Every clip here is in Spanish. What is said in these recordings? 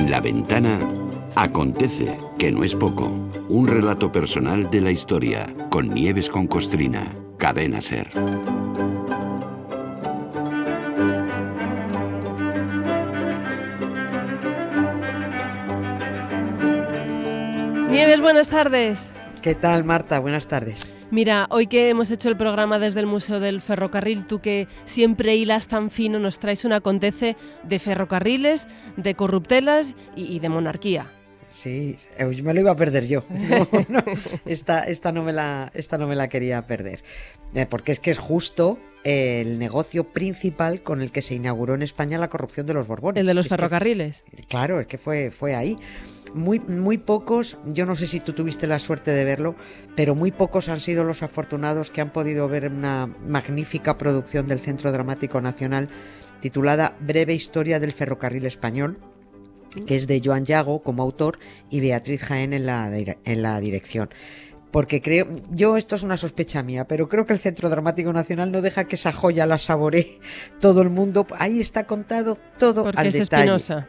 En La Ventana acontece, que no es poco, un relato personal de la historia, con Nieves con Costrina, Cadena SER. Nieves, buenas tardes. ¿Qué tal, Marta? Buenas tardes. Mira, hoy que hemos hecho el programa desde el Museo del Ferrocarril, tú que siempre hilas tan fino, nos traes un acontece de ferrocarriles, de corruptelas y de monarquía. Sí, me lo iba a perder yo. Esta no me la quería perder. Porque es que es justo el negocio principal con el que se inauguró en España la corrupción de los Borbones. El de los ferrocarriles. Claro, es que fue ahí. Muy pocos, yo no sé si tú tuviste la suerte de verlo, pero muy pocos han sido los afortunados que han podido ver una magnífica producción del Centro Dramático Nacional titulada Breve Historia del Ferrocarril Español, que es de Joan Yago como autor y Beatriz Jaén en la dirección. Porque esto es una sospecha mía, pero creo que el Centro Dramático Nacional no deja que esa joya la saboree todo el mundo. Ahí está contado todo porque al es detalle. Espinosa.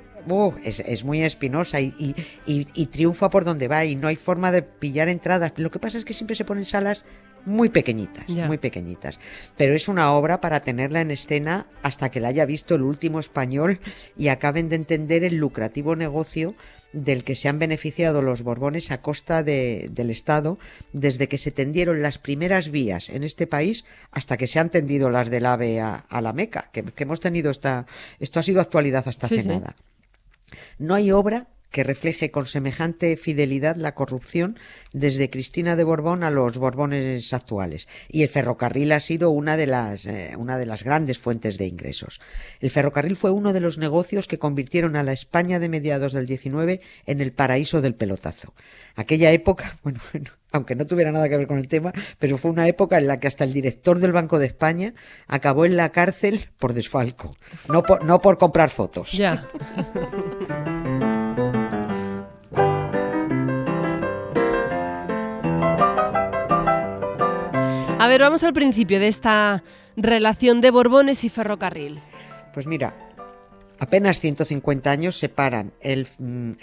Es muy espinosa y triunfa por donde va y no hay forma de pillar entradas. Lo que pasa es que siempre se ponen salas muy pequeñitas, muy pequeñitas. Pero es una obra para tenerla en escena hasta que la haya visto el último español y acaben de entender el lucrativo negocio del que se han beneficiado los Borbones a costa del Estado desde que se tendieron las primeras vías en este país hasta que se han tendido las del AVE a la Meca, que hemos tenido esto ha sido actualidad hasta hace nada. No hay obra que refleje con semejante fidelidad la corrupción desde Cristina de Borbón a los Borbones actuales. Y el ferrocarril ha sido una de las grandes fuentes de ingresos. El ferrocarril fue uno de los negocios que convirtieron a la España de mediados del 19 en el paraíso del pelotazo. Aquella época, bueno, aunque no tuviera nada que ver con el tema, pero fue una época en la que hasta el director del Banco de España acabó en la cárcel por desfalco, no por comprar fotos. Ya. A ver, vamos al principio de esta relación de Borbones y ferrocarril. Pues mira, apenas 150 años separan el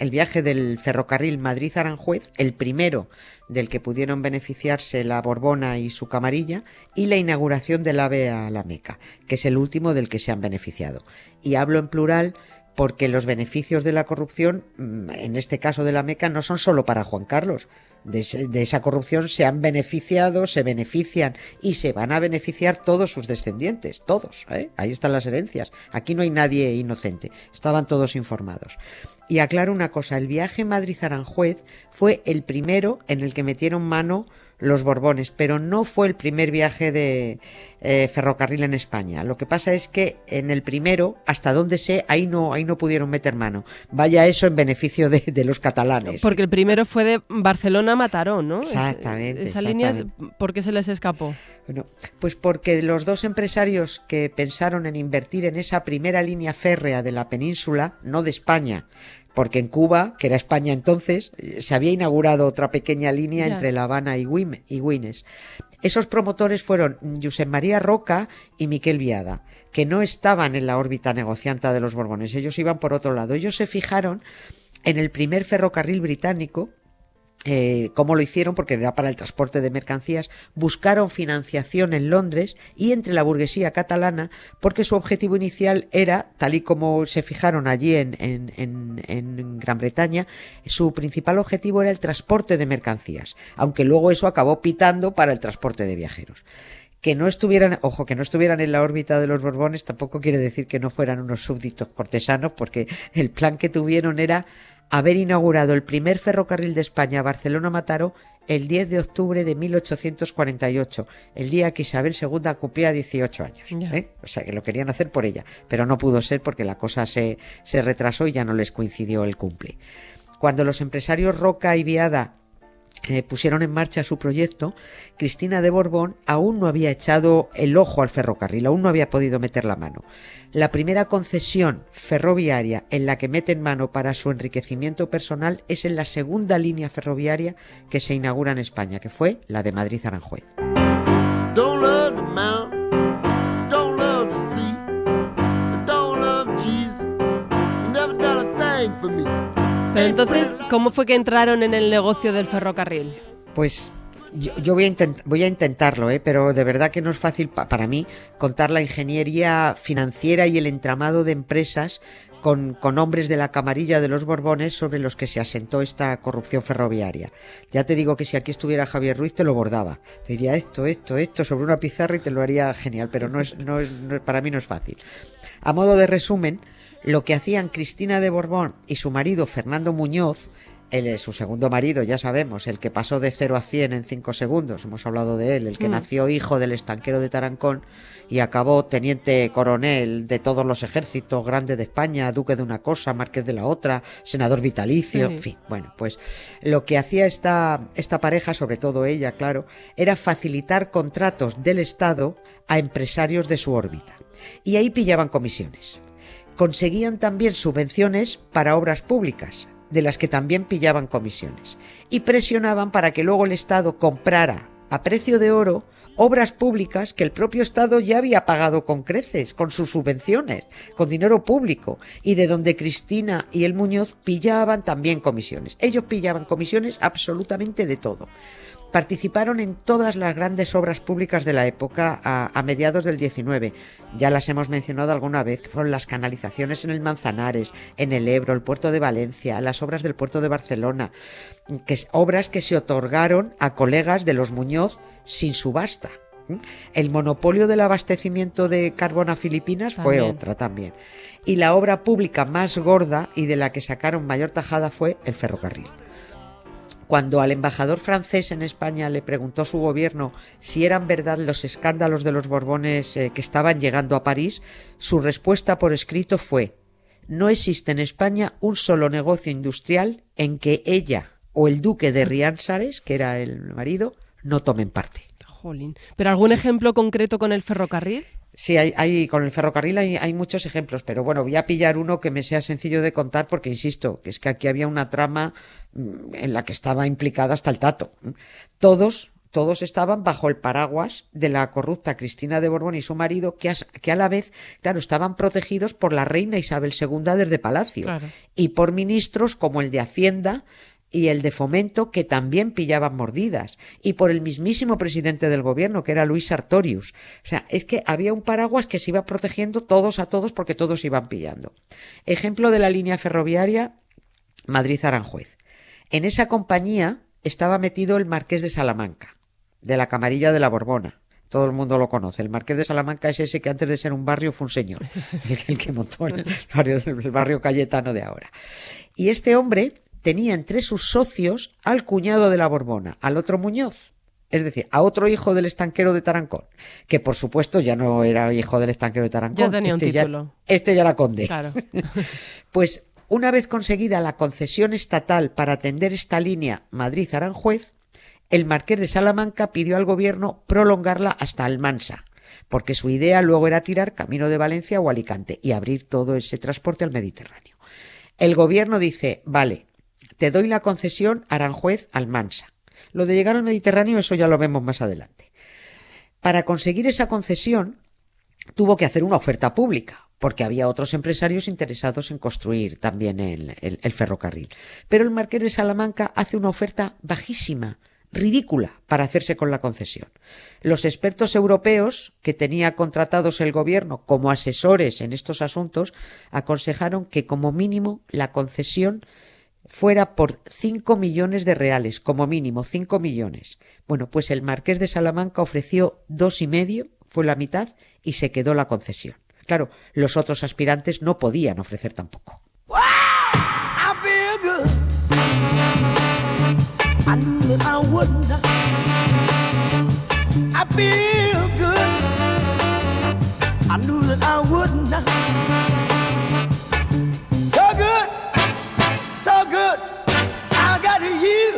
viaje del ferrocarril Madrid-Aranjuez, el primero del que pudieron beneficiarse la Borbona y su camarilla, y la inauguración del AVE a la Meca, que es el último del que se han beneficiado. Y hablo en plural porque los beneficios de la corrupción, en este caso de la Meca, no son solo para Juan Carlos. De esa corrupción se han beneficiado, se benefician y se van a beneficiar todos sus descendientes, todos, ¿eh? Ahí están las herencias, aquí no hay nadie inocente, estaban todos informados. Y aclaro una cosa, el viaje Madrid-Aranjuez fue el primero en el que metieron mano los Borbones, pero no fue el primer viaje de ferrocarril en España. Lo que pasa es que en el primero, hasta donde sé, ahí no pudieron meter mano. Vaya eso en beneficio de los catalanes. Porque el primero fue de Barcelona a Mataró, ¿no? Exactamente. Esa línea, ¿por qué se les escapó? Bueno, pues porque los dos empresarios que pensaron en invertir en esa primera línea férrea de la península, no de España, porque en Cuba, que era España entonces, se había inaugurado otra pequeña línea entre La Habana y Güines. Esos promotores fueron Josep María Roca y Miquel Biada, que no estaban en la órbita negocianta de los Borbones, ellos iban por otro lado. Ellos se fijaron en el primer ferrocarril británico. ¿Cómo lo hicieron? Porque era para el transporte de mercancías. Buscaron financiación en Londres y entre la burguesía catalana, porque su objetivo inicial era, tal y como se fijaron allí en Gran Bretaña, su principal objetivo era el transporte de mercancías, aunque luego eso acabó pitando para el transporte de viajeros. Que no estuvieran en la órbita de los Borbones tampoco quiere decir que no fueran unos súbditos cortesanos, porque el plan que tuvieron era haber inaugurado el primer ferrocarril de España, Barcelona-Mataró, el 10 de octubre de 1848, el día que Isabel II cumplía 18 años. O sea, que lo querían hacer por ella, pero no pudo ser porque la cosa se retrasó y ya no les coincidió el cumple. Cuando los empresarios Roca y Biada pusieron en marcha su proyecto, Cristina de Borbón aún no había echado el ojo al ferrocarril, aún no había podido meter la mano. La primera concesión ferroviaria en la que meten mano para su enriquecimiento personal es en la segunda línea ferroviaria que se inaugura en España, que fue la de Madrid-Aranjuez. Don't love the mountain, don't love the sea, don't love Jesus, you never done a thing Pero entonces, ¿cómo fue que entraron en el negocio del ferrocarril? Pues yo voy a intentarlo, pero de verdad que no es fácil para mí contar la ingeniería financiera y el entramado de empresas con hombres de la camarilla de los Borbones sobre los que se asentó esta corrupción ferroviaria. Ya te digo que si aquí estuviera Javier Ruiz te lo bordaba. Te diría esto sobre una pizarra y te lo haría genial, pero para mí no es fácil. A modo de resumen, lo que hacían Cristina de Borbón y su marido Fernando Muñoz, su segundo marido, ya sabemos, el que pasó de 0 a 100 en 5 segundos, hemos hablado de él, el que nació hijo del estanquero de Tarancón y acabó teniente coronel de todos los ejércitos, grande de España, duque de una cosa, marqués de la otra, senador vitalicio, en fin. Bueno, pues lo que hacía esta pareja, sobre todo ella, claro, era facilitar contratos del Estado a empresarios de su órbita. Y ahí pillaban comisiones. Conseguían también subvenciones para obras públicas, de las que también pillaban comisiones, y presionaban para que luego el Estado comprara a precio de oro obras públicas que el propio Estado ya había pagado con creces, con sus subvenciones, con dinero público, y de donde Cristina y el Muñoz pillaban también comisiones. Ellos pillaban comisiones absolutamente de todo. Participaron en todas las grandes obras públicas de la época a mediados del 19. Ya las hemos mencionado alguna vez, que fueron las canalizaciones en el Manzanares, en el Ebro, el puerto de Valencia, las obras del puerto de Barcelona, obras que se otorgaron a colegas de los Muñoz sin subasta. El monopolio del abastecimiento de carbón a Filipinas fue otra también. Y la obra pública más gorda y de la que sacaron mayor tajada fue el ferrocarril. Cuando al embajador francés en España le preguntó su gobierno si eran verdad los escándalos de los Borbones que estaban llegando a París, su respuesta por escrito fue: no existe en España un solo negocio industrial en que ella o el duque de Riansares, que era el marido, no tomen parte. Jolín. ¿Pero algún ejemplo concreto con el ferrocarril? Sí, con el ferrocarril hay muchos ejemplos, pero bueno, voy a pillar uno que me sea sencillo de contar porque, insisto, que es que aquí había una trama en la que estaba implicada hasta el tato. Todos estaban bajo el paraguas de la corrupta Cristina de Borbón y su marido, que a la vez, claro, estaban protegidos por la reina Isabel II desde Palacio, claro, y por ministros como el de Hacienda y el de Fomento, que también pillaban mordidas, y por el mismísimo presidente del gobierno, que era Luis Sartorius. O sea, es que había un paraguas que se iba protegiendo todos a todos porque todos iban pillando. Ejemplo de la línea ferroviaria Madrid-Aranjuez. En esa compañía estaba metido el marqués de Salamanca, de la camarilla de la Borbona. Todo el mundo lo conoce. El marqués de Salamanca es ese que antes de ser un barrio fue un señor, el que montó el barrio Cayetano de ahora. Y este hombre tenía entre sus socios al cuñado de la Borbona, al otro Muñoz, es decir, a otro hijo del estanquero de Tarancón, que por supuesto ya no era hijo del estanquero de Tarancón. Ya tenía un título. Este ya era conde. Claro. Pues una vez conseguida la concesión estatal para atender esta línea Madrid-Aranjuez, el marqués de Salamanca pidió al gobierno prolongarla hasta Almansa, porque su idea luego era tirar camino de Valencia o Alicante y abrir todo ese transporte al Mediterráneo. El gobierno dice: vale, te doy la concesión Aranjuez-Almansa. Lo de llegar al Mediterráneo, eso ya lo vemos más adelante. Para conseguir esa concesión, tuvo que hacer una oferta pública, porque había otros empresarios interesados en construir también el ferrocarril. Pero el marqués de Salamanca hace una oferta bajísima, ridícula, para hacerse con la concesión. Los expertos europeos que tenía contratados el gobierno como asesores en estos asuntos aconsejaron que como mínimo la concesión fuera por 5 millones de reales, como mínimo 5 millones. Bueno, pues el marqués de Salamanca ofreció 2,5, fue la mitad, y se quedó la concesión. Claro, los otros aspirantes no podían ofrecer tampoco. Wow, I feel good. I knew that I would not. I feel good. I knew that I would not. So good. So good, I got you.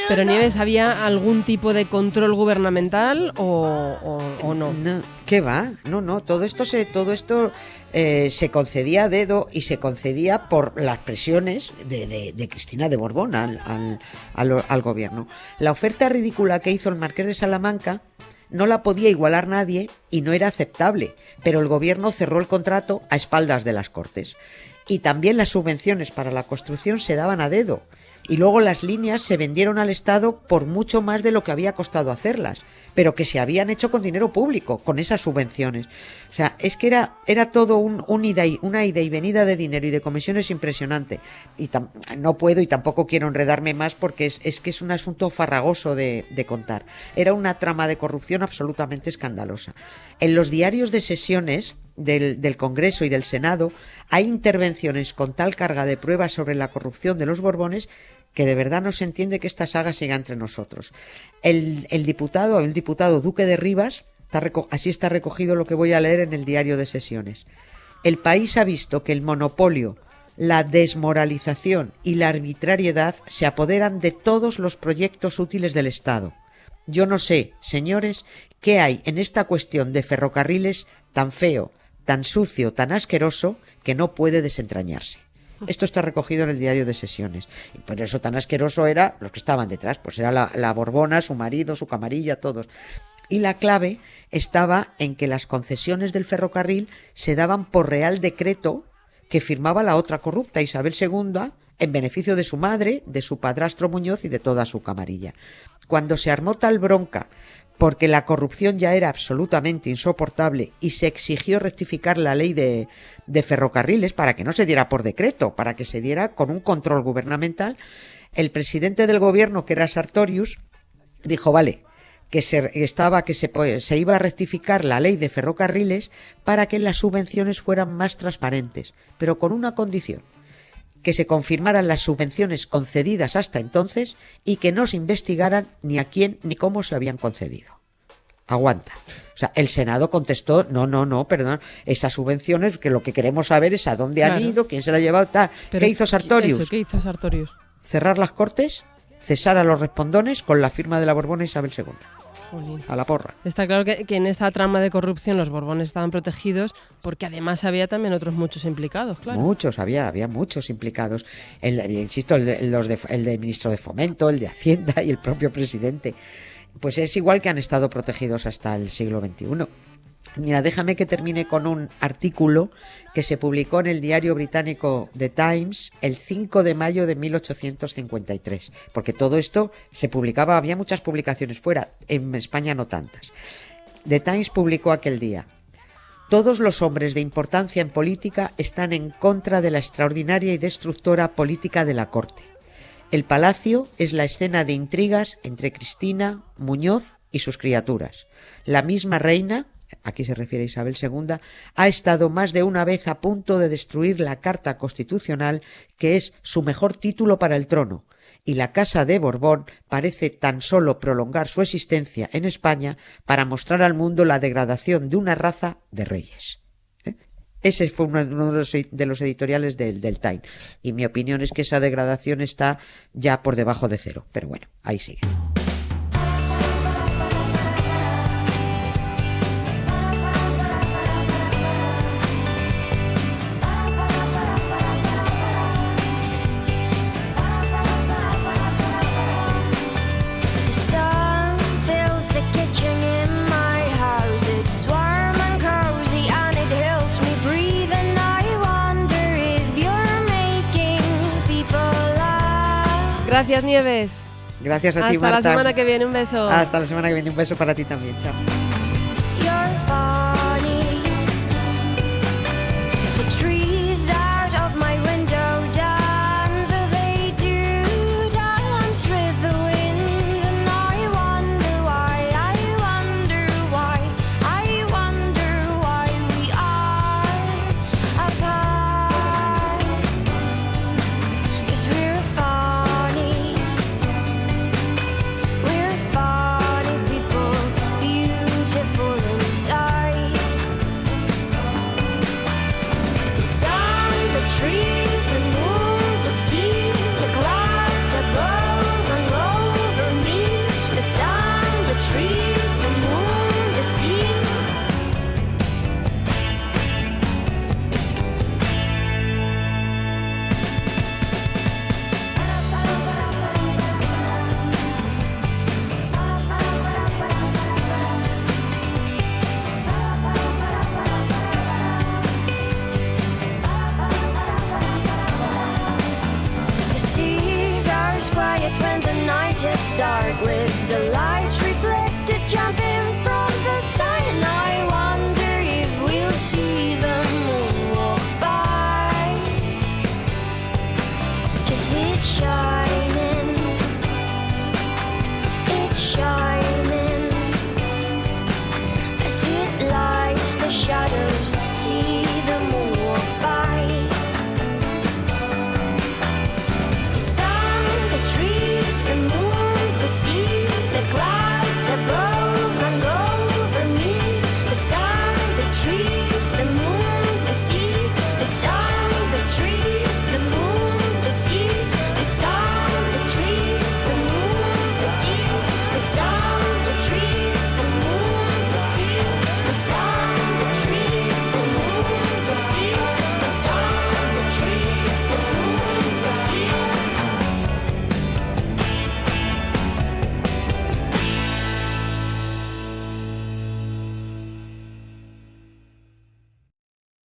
Pero Nieves, ¿había algún tipo de control gubernamental o no? No, ¿qué va? No, todo esto se concedía a dedo y se concedía por las presiones de Cristina de Borbón al gobierno. La oferta ridícula que hizo el marqués de Salamanca no la podía igualar nadie y no era aceptable, pero el gobierno cerró el contrato a espaldas de las Cortes. Y también las subvenciones para la construcción se daban a dedo. Y luego las líneas se vendieron al Estado por mucho más de lo que había costado hacerlas, pero que se habían hecho con dinero público, con esas subvenciones. O sea, es que era todo una ida y venida de dinero y de comisiones impresionante. Y no puedo y tampoco quiero enredarme más porque es que es un asunto farragoso de contar. Era una trama de corrupción absolutamente escandalosa. En los diarios de sesiones del Congreso y del Senado hay intervenciones con tal carga de pruebas sobre la corrupción de los Borbones que de verdad no se entiende que esta saga siga entre nosotros. El diputado Duque de Rivas, así está recogido lo que voy a leer en el diario de sesiones. El país ha visto que el monopolio, la desmoralización y la arbitrariedad se apoderan de todos los proyectos útiles del Estado. Yo no sé, señores, qué hay en esta cuestión de ferrocarriles tan feo, tan sucio, tan asqueroso, que no puede desentrañarse. Esto está recogido en el diario de sesiones. Y por eso tan asqueroso era los que estaban detrás. Pues era la Borbona, su marido, su camarilla, todos. Y la clave estaba en que las concesiones del ferrocarril se daban por real decreto que firmaba la otra corrupta, Isabel II, en beneficio de su madre, de su padrastro Muñoz y de toda su camarilla. Cuando se armó tal bronca porque la corrupción ya era absolutamente insoportable y se exigió rectificar la ley de ferrocarriles para que no se diera por decreto, para que se diera con un control gubernamental, el presidente del gobierno, que era Sartorius, dijo, vale, que se iba a rectificar la ley de ferrocarriles para que las subvenciones fueran más transparentes, pero con una condición: que se confirmaran las subvenciones concedidas hasta entonces y que no se investigaran ni a quién ni cómo se habían concedido. Aguanta. O sea, el Senado contestó, no, perdón, esas subvenciones, que lo que queremos saber es a dónde han ido, quién se las ha llevado, tal. ¿Qué hizo Sartorius? ¿Qué hizo Sartorius? Cerrar las Cortes, cesar a los respondones con la firma de la Borbona Isabel II. Jolín. A la porra. Está claro que en esta trama de corrupción los Borbones estaban protegidos porque además había también otros muchos implicados, claro. Muchos, había muchos implicados. Insisto, el de ministro de Fomento, el de Hacienda y el propio presidente. Pues es igual que han estado protegidos hasta el siglo XXI. Mira, déjame que termine con un artículo que se publicó en el diario británico The Times el 5 de mayo de 1853, porque todo esto se publicaba, había muchas publicaciones fuera, en España no tantas. The Times publicó aquel día: todos los hombres de importancia en política están en contra de la extraordinaria y destructora política de la corte. El palacio es la escena de intrigas entre Cristina, Muñoz y sus criaturas. La misma reina, aquí se refiere a Isabel II, ha estado más de una vez a punto de destruir la Carta Constitucional, que es su mejor título para el trono, y la Casa de Borbón parece tan solo prolongar su existencia en España para mostrar al mundo la degradación de una raza de reyes. Ese fue uno de los editoriales del Time, y mi opinión es que esa degradación está ya por debajo de cero, pero bueno, ahí sigue. Gracias, Nieves. Gracias a ti, Marta. Hasta la semana que viene, un beso. Hasta la semana que viene, un beso para ti también. Chao.